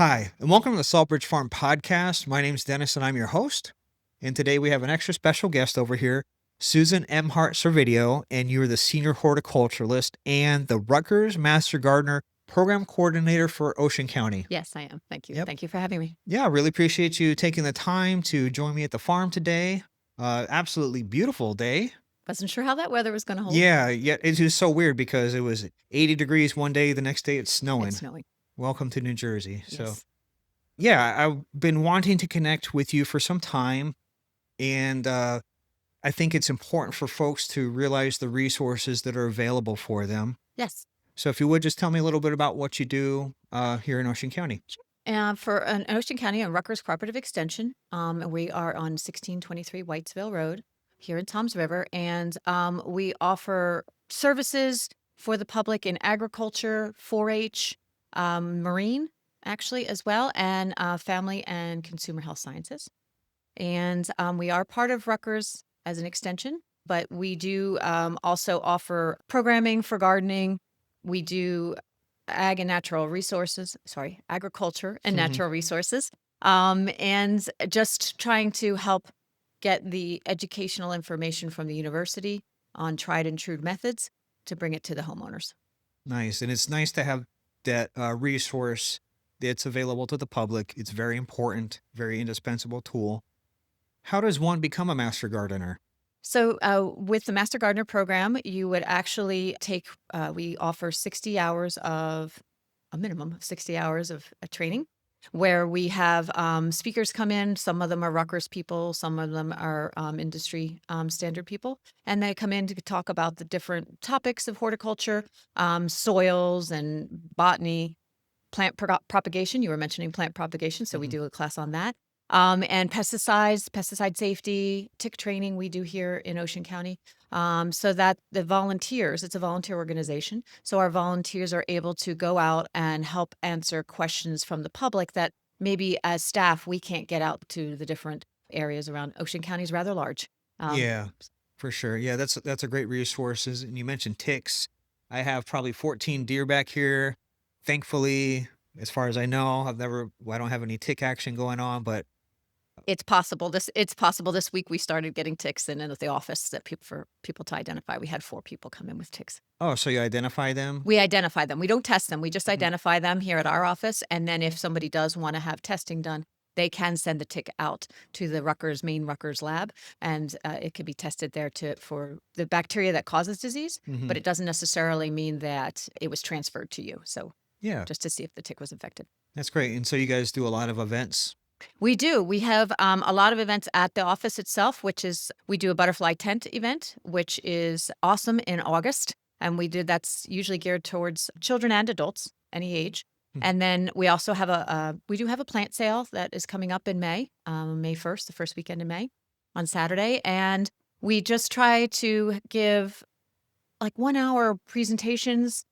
Hi, and welcome to the Saltbridge Farm Podcast. My name's Dennis, and I'm your host. And today we have an extra special guest over here, Susan Emhardt-Servidio, and you're the Senior Horticulturist and the Rutgers Master Gardener Program Coordinator for Ocean County. Yes, I am. Thank you. Yep. Thank you for having me. Yeah, I really appreciate you taking the time to join me at the farm today. Absolutely beautiful day. Wasn't sure how that weather was going to hold. Yeah, it is so weird because it was 80 degrees one day, the next day it's snowing. It's snowing. Welcome to New Jersey. So. Yes. Yeah, I've been wanting to connect with you for some time, and I think it's important for folks to realize the resources that are available for them. Yes. So if you would just tell me a little bit about what you do here in Ocean County. For an Ocean County and Rutgers Cooperative Extension, we are on 1623 Whitesville Road here in Toms River, and we offer services for the public in agriculture, 4-H, marine, actually, as well, and family and consumer health sciences. And we are part of Rutgers as an extension, but we do also offer programming for gardening. We do agriculture and natural resources, and just trying to help get the educational information from the university on tried and true methods to bring it to the homeowners. Nice. And it's nice to have that resource that's available to the public. It's very important, very indispensable tool. How does one become a master gardener? So with the Master Gardener program, you would actually we offer a minimum of 60 hours of training, where we have speakers come in. Some of them are Rutgers people, some of them are industry standard people, and they come in to talk about the different topics of horticulture, soils and botany, plant propagation. You were mentioning plant propagation, so we do a class on that. And pesticides, pesticide safety, tick training we do here in Ocean County. So that the volunteers, it's a volunteer organization. So our volunteers are able to go out and help answer questions from the public that maybe as staff, we can't get out to the different areas around. Ocean County is rather large. Yeah, for sure. Yeah, that's a great resource. And you mentioned ticks. I have probably 14 deer back here. Thankfully, as far as I know, I don't have any tick action going on, but It's possible. This week we started getting ticks in at the office that for people to identify. We had 4 people come in with ticks. oh, so you identify them? We identify them. We don't test them. We just identify them here at our office. And then if somebody does want to have testing done, they can send the tick out to the main Rutgers lab, and it could be tested there for the bacteria that causes disease, but it doesn't necessarily mean that it was transferred to you. So Yeah, just to see if the tick was infected. that's great. And so you guys do a lot of events. We do. We have a lot of events at the office itself, we do a butterfly tent event, which is awesome in August. And that's usually geared towards children and adults, any age. And then we also have we do have a plant sale that is coming up in May, May 1st, the first weekend in May on Saturday. And we just try to give like 1-hour presentations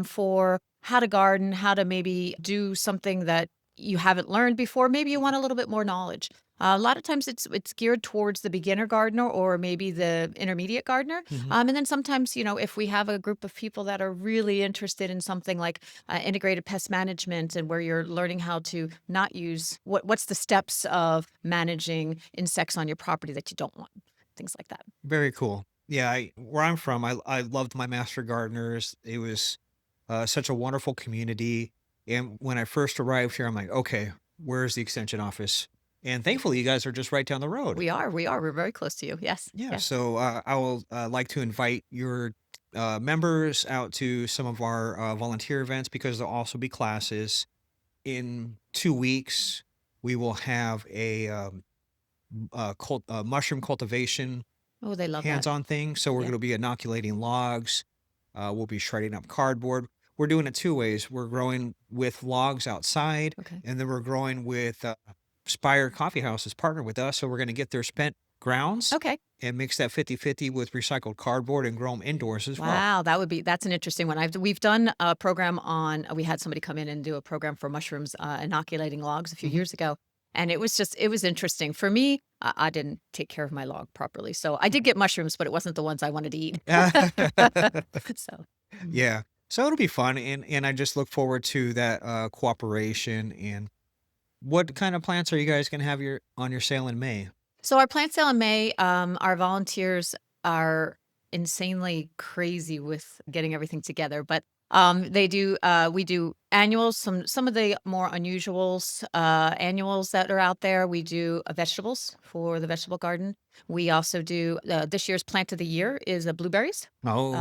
for how to garden, how to maybe do something that you haven't learned before. Maybe you want a little bit more knowledge. A lot of times it's geared towards the beginner gardener or maybe the intermediate gardener. And then sometimes, if we have a group of people that are really interested in something like integrated pest management, and where you're learning how to not use what's the steps of managing insects on your property that you don't want, things like that. Very cool. Yeah, where I'm from, I loved my master gardeners. It was such a wonderful community. And when I first arrived here, I'm like, okay, where's the extension office? And thankfully, you guys are just right down the road. We are. We're very close to you. Yes. Yeah. Yes. So I will like to invite your members out to some of our volunteer events, because there'll also be classes. In 2 weeks, we will have a mushroom cultivation Oh, they love that. hands-on thing. So we're Yeah. going to be inoculating logs. We'll be shredding up cardboard. We're doing it 2 ways. We're growing with logs outside, Okay. and then we're growing with Spire Coffee House is partnered with us. So we're going to get their spent grounds Okay. and mix that 50-50 with recycled cardboard and grow them indoors as well. Wow, that's an interesting one. We've done a program we had somebody come in and do a program for mushrooms, inoculating logs a few years ago. And it was interesting. For me, I didn't take care of my log properly. So I did get mushrooms, but it wasn't the ones I wanted to eat. So Yeah. So it'll be fun, and I just look forward to that cooperation. And what kind of plants are you guys gonna have your sale in May? So our plant sale in May, our volunteers are insanely crazy with getting everything together, but they do. We do annuals, some of the more unusuals, annuals that are out there. We do vegetables for the vegetable garden. We also do this year's plant of the year is blueberries. Oh,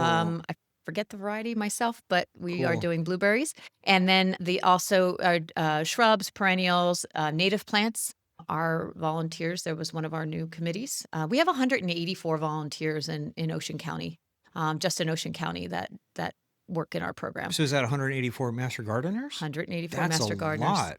I forget the variety myself, but we are cool. doing blueberries, and then the also shrubs, perennials, native plants. Our volunteers, there was one of our new committees. We have 184 volunteers in Ocean County, just in Ocean County that work in our program. So is that 184 master gardeners? 184 That's a master gardeners. lot.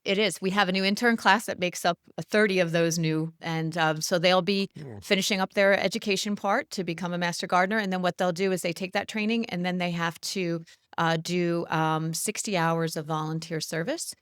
It is. We have a new intern class that makes up 30 of those new, and so they'll be Cool. finishing up their education part to become a master gardener. And then what they'll do is they take that training, and then they have to do 60 hours of volunteer service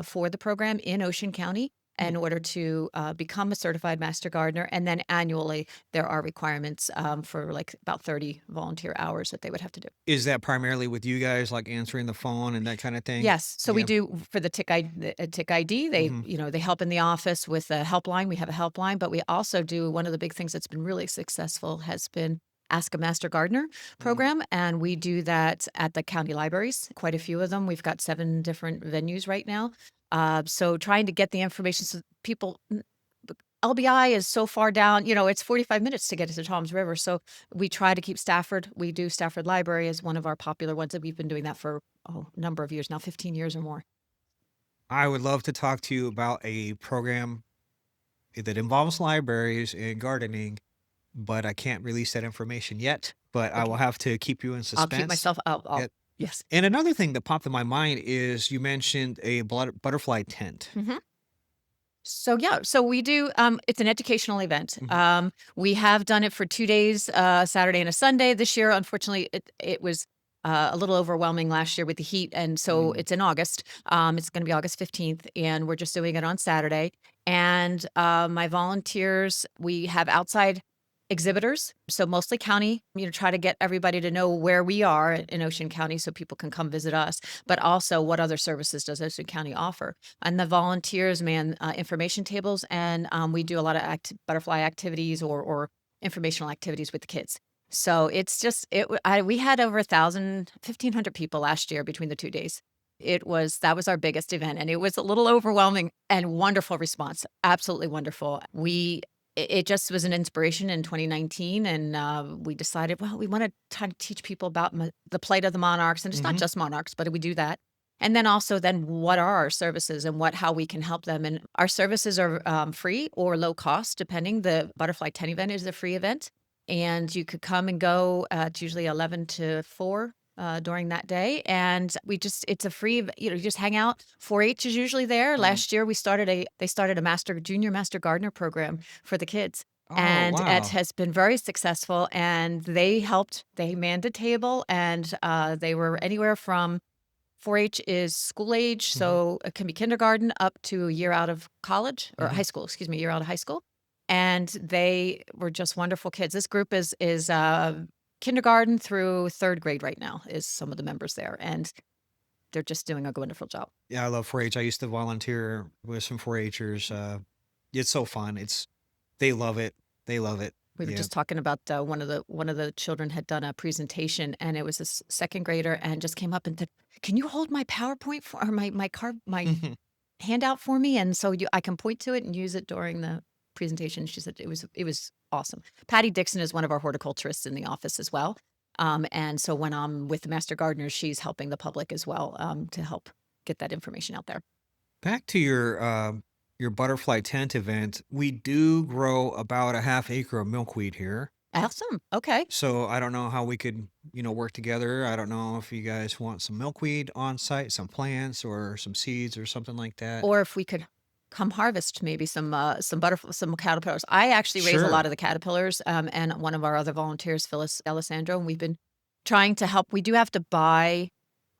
for the program in Ocean County Hmm. in order to become a certified master gardener. And then annually, there are requirements for like about 30 volunteer hours that they would have to do. Is that primarily with you guys, like answering the phone and that kind of thing? Yes. So we Yeah. do for the tick ID. They, Hmm. they help in the office with a helpline. We have a helpline, but we also do one of the big things that's been really successful has been Ask a Master Gardener program. And we do that at the county libraries, quite a few of them. We've got 7 different venues right now. So trying to get the information so people, LBI is so far down, it's 45 minutes to get to Tom's River. So we try to keep Stafford. We do Stafford Library as one of our popular ones that we've been doing that for a number of years now, 15 years or more. I would love to talk to you about a program that involves libraries and gardening, but I can't release that information yet. But I will Okay. have to keep you in I'll keep suspense. myself Yeah. yes. And another thing that popped in my mind is you mentioned a butterfly tent. hmm So yeah, so we do. It's an educational event. Mhm. We have done it for 2 days, Saturday and a Sunday. This year, unfortunately, it was a little overwhelming last year with the heat, and so Mm. it's in August. It's going to be August 15th, and we're just doing it on Saturday. And my volunteers, we have outside exhibitors, so mostly county. Try to get everybody to know where we are in Ocean County, so people can come visit us. But also, what other services does Ocean County offer? And the volunteers man information tables, and we do a lot of butterfly activities or informational activities with the kids. So it's just we had over 1,500 people last year between the 2 days. That was our biggest event, and it was a little overwhelming and wonderful response. Absolutely wonderful. It just was an inspiration in 2019, and we decided, well, we want to try to teach people about the plight of the monarchs, and it's not Mhm. just monarchs, but we do that. And then also, then what are our services and how we can help them? And our services are free or low cost, depending. The Butterfly 10 event is a free event, and you could come and go. It's usually 11 to 4 during that day, and it's a free. You just hang out. 4-H is usually there. Mm. Last year, they started a junior master gardener program for the kids. Oh, And it wow. has been very successful. And they manned a table, and they were anywhere from 4-H is school age, Mhm. so it can be kindergarten up to a year out of college or high Mhm. school, excuse me, a year out of high school. And they were just wonderful kids. This group is kindergarten through 3rd grade right now is some of the members there, and they're just doing a wonderful job. Yeah, I love 4-H. I used to volunteer with some 4-Hers. It's so fun. They love it. They love it. We were Yeah. just talking about one of the children had done a presentation, and it was a 2nd grader, and just came up and said, "Can you hold my PowerPoint for or my handout for me, and so I can point to it and use it during the presentation." She said it was awesome. Patty Dixon is one of our horticulturists in the office as well. And so when I'm with the master gardeners, she's helping the public as well, to help get that information out there. Back to your butterfly tent event, we do grow about a half acre of milkweed here. Awesome. Okay. So I don't know how we could, work together. I don't know if you guys want some milkweed on site, some plants or some seeds or something like that. Or if we could come harvest maybe some caterpillars. I actually raise a lot Sure. of the caterpillars, and one of our other volunteers, Phyllis Alessandro, and we've been trying to help. We do have to buy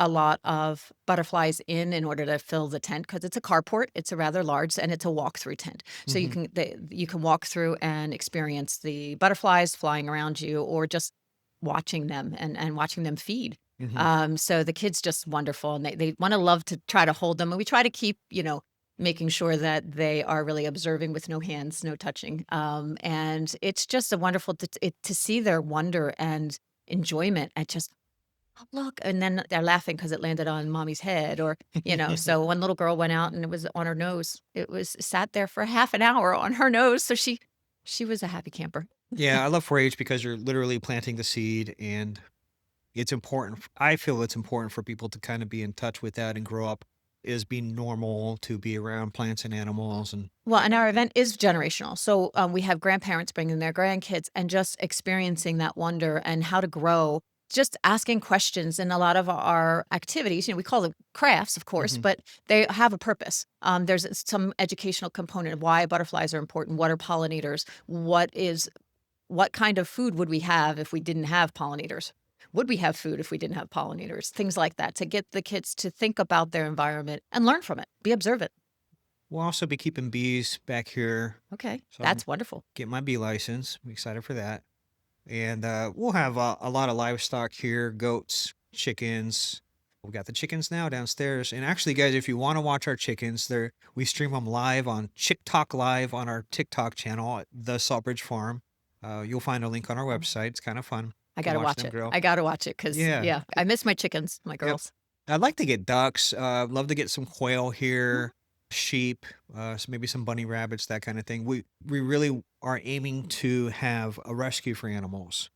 a lot of butterflies in order to fill the tent because it's a carport. It's a rather large, and it's a walk-through tent. So Hmm. you can walk through and experience the butterflies flying around you, or just watching them and watching them feed. Hmm. So the kids just wonderful, and they want to love to try to hold them, and we try to keep making sure that they are really observing with no hands, no touching. And it's just a wonderful to see their wonder and enjoyment at just, "Oh, look," and then they're laughing because it landed on mommy's head, or so one little girl went out and it was on her nose. It was sat there for half an hour on her nose, so she was a happy camper. Yeah, I love 4-H because you're literally planting the seed, and it's important. I feel it's important for people to kind of be in touch with that and grow up is being normal to be around plants and animals. And Well, and our event is generational. So we have grandparents bringing their grandkids and just experiencing that wonder and how to grow, just asking questions. And a lot of our activities, we call them crafts, of course, Mhm, but they have a purpose. There's some educational component of why butterflies are important. What are pollinators? What kind of food would we have if we didn't have pollinators? Would we have food if we didn't have pollinators? Things like that to get the kids to think about their environment and learn from it, be observant. we'll also be keeping bees back here, Okay, so I'm that's wonderful. get my bee license. I'm excited for that. And we'll have a lot of livestock here: goats, chickens. We got the chickens now downstairs. And actually, guys, if you want to watch our chickens, we stream them live on Chick Talk Live on our TikTok channel at the Saltbridge Farm. You'll find a link on our website. It's kind of fun I to gotta watch watch them it. grow. I gotta watch it because, Yeah. yeah, I miss my chickens, my Yep. girls. I'd like to get ducks. Love to get some quail Mhm. here, sheep, maybe some bunny rabbits, that kind of thing. We really are aiming to have a rescue for animals.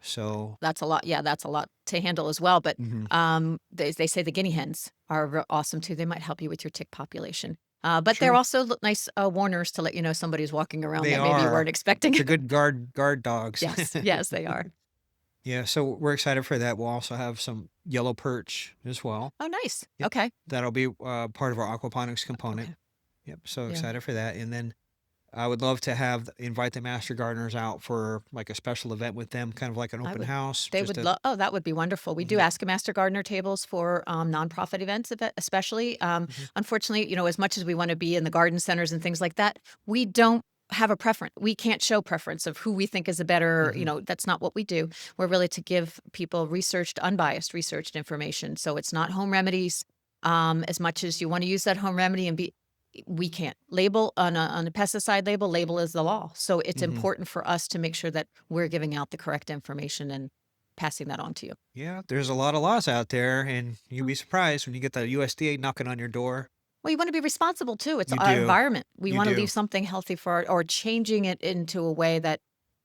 So, That's a lot. Yeah, that's a lot to handle as well. But mhm. they say the guinea hens are awesome too. They might help you with your tick population. But they're True. also nice warners to let you know somebody's walking around They that maybe you weren't are. expecting. They're good guard dogs. Yes, yes, they are. Yeah, so we're excited for that. We'll also have some yellow perch as well. Oh, nice. Yep. Okay. That'll be part of our aquaponics component. Okay. Yep. So Yeah. excited for that. And then I would love to invite the master gardeners out for like a special event with them, kind of like an I open would house. they Just would to love oh, that would be wonderful. We do Mhm, ask a master gardener tables for, nonprofit events, especially. mhm, Unfortunately, as much as we wanna be in the garden centers and things like that, we don't have a preference. We can't show preference of who we think is a better, mhm, that's not what we do. We're really to give people unbiased researched information, so it's not home remedies, as much as you wanna use that home remedy and be we can't. Label on a pesticide label is the law. So it's mhm. important for us to make sure that we're giving out the correct information and passing that on to you. Yeah, there's a lot of laws out there, and you'd Mm. be surprised when you get the USDA knocking on your door. Well, you want to be responsible too. It's You our do. environment. We You want to leave do. something healthy for or changing it into a way that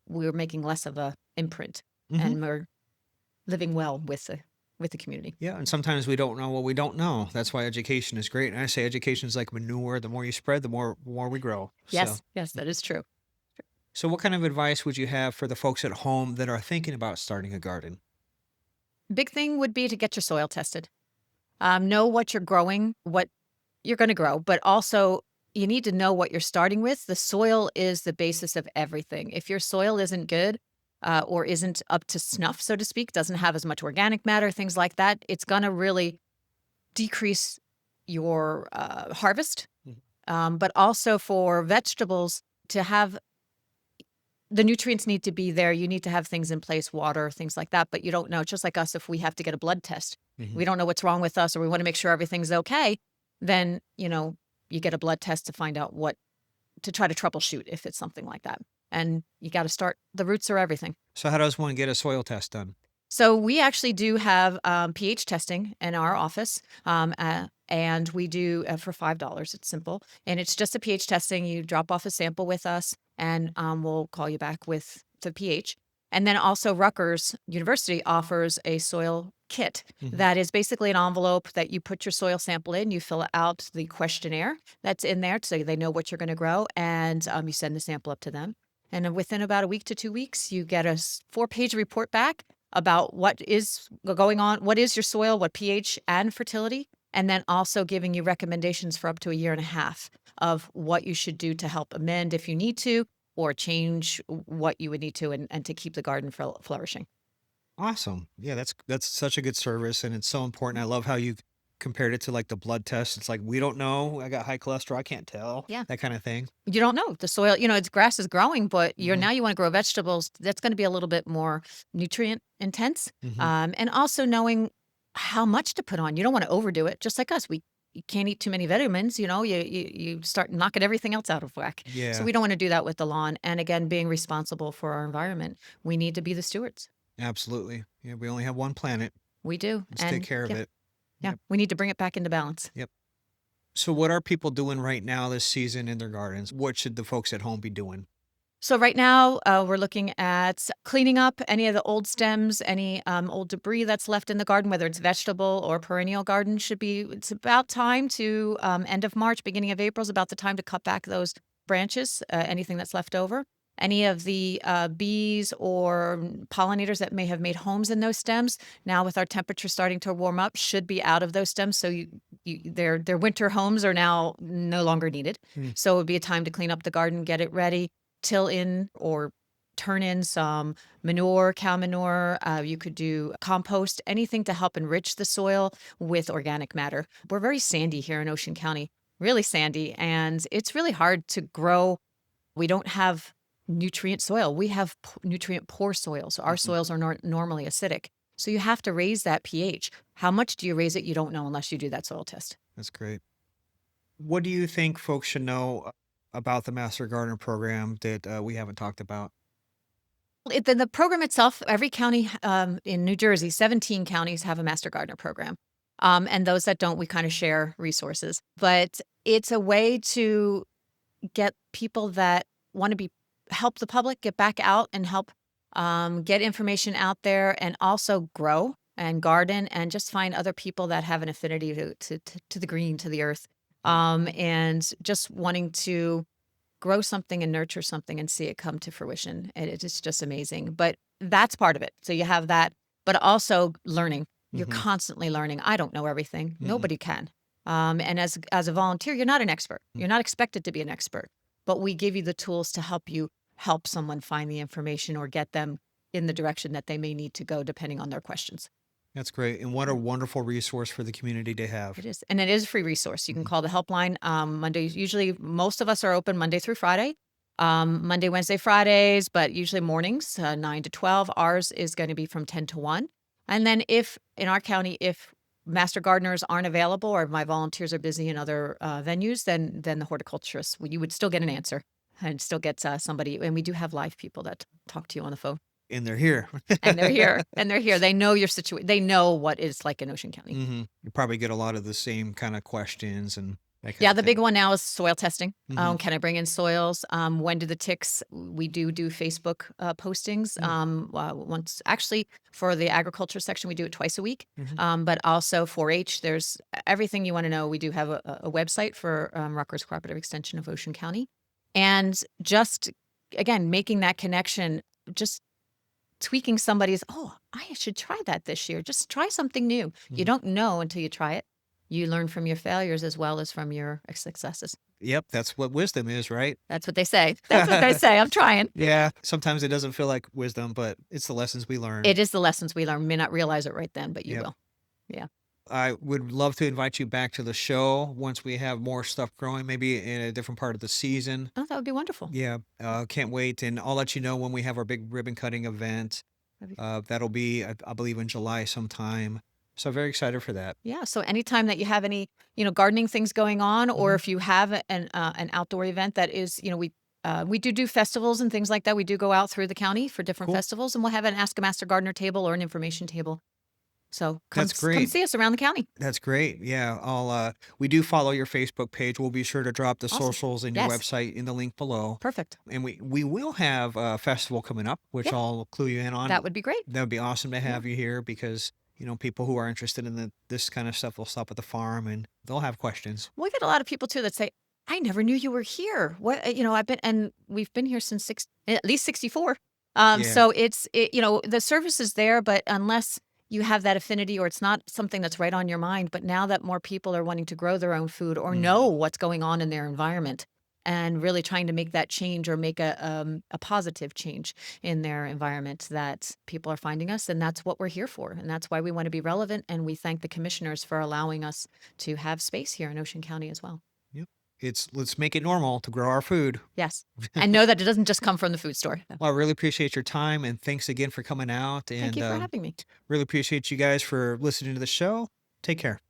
we're making less of a imprint Mhm. and we're living well with the community. Yeah, and sometimes we don't know what we don't know. That's why education is great. And I say education is like manure. The more you spread, the more we grow. So, Yes, yes, that is true. so what kind of advice would you have for the folks at home that are thinking about starting a garden? Big thing would be to get your soil tested. Know what you're growing, what you're gonna grow, but also you need to know what you're starting with. The soil is the basis of everything. If your soil isn't good, or isn't up to snuff, so to speak, doesn't have as much organic matter, things like that, it's gonna really decrease your, harvest. Mhm, But also for vegetables to have the nutrients need to be there. You need to have things in place, water, things like that, but you don't know. Just like us, if we have to get a blood test, mhm, we don't know what's wrong with us or we want to make sure everything's okay, then, you get a blood test to find out what to try to troubleshoot if it's something like that. And you got to start the roots are everything. So how does one get a soil test done? So we actually do have pH testing in our office, and we do for $5. It's simple, and it's just a pH testing. You drop off a sample with us, and we'll call you back with the pH. And then also Rutgers University offers a soil kit Mhm. that is basically an envelope that you put your soil sample in. You fill out the questionnaire that's in there so they know what you're going to grow, and you send the sample up to them. And then within about a week to 2 weeks, you get a 4-page report back about what is going on, what is your soil, what pH and fertility, and then also giving you recommendations for up to a year and a half of what you should do to help amend if you need to, or change what you would need to and to keep the garden flourishing. Awesome. Yeah, that's such a good service, and it's so important. I love how you compared it to like the blood test. It's like, we don't know. I got high cholesterol. I can't tell. Yeah. That kind of thing. You don't know. The soil, it's grass is growing, but Mhm. now you want to grow vegetables. That's going to be a little bit more nutrient intense. Mhm. And also knowing how much to put on. You don't want to overdo it. Just like us, you can't eat too many vitamins. You start knocking everything else out of whack. So Yeah, we don't want to do that with the lawn. And again, being responsible for our environment, we need to be the stewards. absolutely. Yeah, we only have one planet. We do. Let's take And care of yeah, it. yeah, Yep. we need to bring it back into balance. Yep. So what are people doing right now this season in their gardens? What should the folks at home be doing? So right now, we're looking at cleaning up any of the old stems, any old debris that's left in the garden, whether it's vegetable or perennial garden. It's about time to end of March, beginning of April is about the time to cut back those branches, anything that's left over. Any of the bees or pollinators that may have made homes in those stems, now with our temperature starting to warm up, should be out of those stems. So their winter homes are now no longer needed. Mm. So it would be a time to clean up the garden, get it ready, till in or turn in some manure, cow manure. You could do compost, anything to help enrich the soil with organic matter. We're very sandy here in Ocean County, really sandy, and it's really hard to grow. We don't have nutrient soil. We have nutrient poor soil. So our Mhm. soils are normally acidic. So you have to raise that pH. How much do you raise it? You don't know unless you do that soil test. That's great. What do you think folks should know about the Master Gardener program that we haven't talked about? The program itself, every county in New Jersey, 17 counties have a Master Gardener program. And those that don't, we kind of share resources. But it's a way to get people that want to help the public get back out and help get information out there and also grow and garden and just find other people that have an affinity to the green, to the earth, and just wanting to grow something and nurture something and see it come to fruition. And it's just amazing. But that's part of it. So you have that, but also learning. You're Mhm. constantly learning. I don't know everything. Mm-mm. Nobody can. And as a volunteer, you're not an expert. Mm. You're not expected to be an expert. But we give you the tools to help you help someone find the information or get them in the direction that they may need to go depending on their questions. That's great. And what a wonderful resource for the community to have. It is. And it is a free resource. You can Mhm. call the helpline Mondays. Usually, most of us are open Monday through Friday, Monday, Wednesday, Fridays, but usually mornings, 9 to 12. Ours is going to be from 10 to 1. And then if in our county, if master gardeners aren't available or my volunteers are busy in other venues, then the horticulturist, you would still get an answer and still get somebody. And we do have live people that talk to you on the phone. And they're here. And they're here. And they're here. They know your situation. They know what it's like in Ocean County. Mhm. You probably get a lot of the same kind of questions and that kind Yeah, of the big thing. one now is soil testing. Mhm. Can I bring in soils? When do the ticks? We do Facebook postings. Mm. Once actually for the agriculture section, we do it twice a week. Mhm. But also 4-H, there's everything you want to know. We do have a website for Rutgers Cooperative Extension of Ocean County, and just again making that connection, just tweaking somebody's. Oh, I should try that this year. Just try something new. You Mhm. don't know until you try it. You learn from your failures as well as from your successes. Yep, that's what wisdom is, right? That's what they say. That's what they say. I'm trying. Yeah, sometimes it doesn't feel like wisdom, but it's the lessons we learn. It is the lessons we learn. You may not realize it right then, but you Yep. will. Yeah. I would love to invite you back to the show once we have more stuff growing, maybe in a different part of the season. Oh, that would be wonderful. Yeah, can't wait, and I'll let you know when we have our big ribbon cutting event. That'd be- That'll be, I believe, in July sometime. So very excited for that. Yeah. So anytime that you have any, gardening things going on, or Mhm. if you have an outdoor event that is, we do festivals and things like that. We do go out through the county for different Cool. festivals, and we'll have an Ask a Master Gardener table or an information table. So That's come great. see us around the county. That's great. Yeah, we do follow your Facebook page. We'll be sure to drop the Awesome. socials and your Yes. website in the link below. Perfect. And we will have a festival coming up, which Yeah. I'll clue you in on. That would be great. That would be awesome to have you here because, people who are interested in this kind of stuff will stop at the farm and they'll have questions. We get a lot of people too that say, "I never knew you were here." What we've been here since at least 64. Yeah. So the service is there, but unless you have that affinity or it's not something that's right on your mind, but now that more people are wanting to grow their own food or Mhm. know what's going on in their environment, and really trying to make that change or make a positive change in their environment that people are finding us. And that's what we're here for. And that's why we want to be relevant. And we thank the commissioners for allowing us to have space here in Ocean County as well. Yep. Let's make it normal to grow our food. Yes. And know that it doesn't just come from the food store. Well, I really appreciate your time and thanks again for coming out. Thank And you for having me. really appreciate you guys for listening to the show. Take care.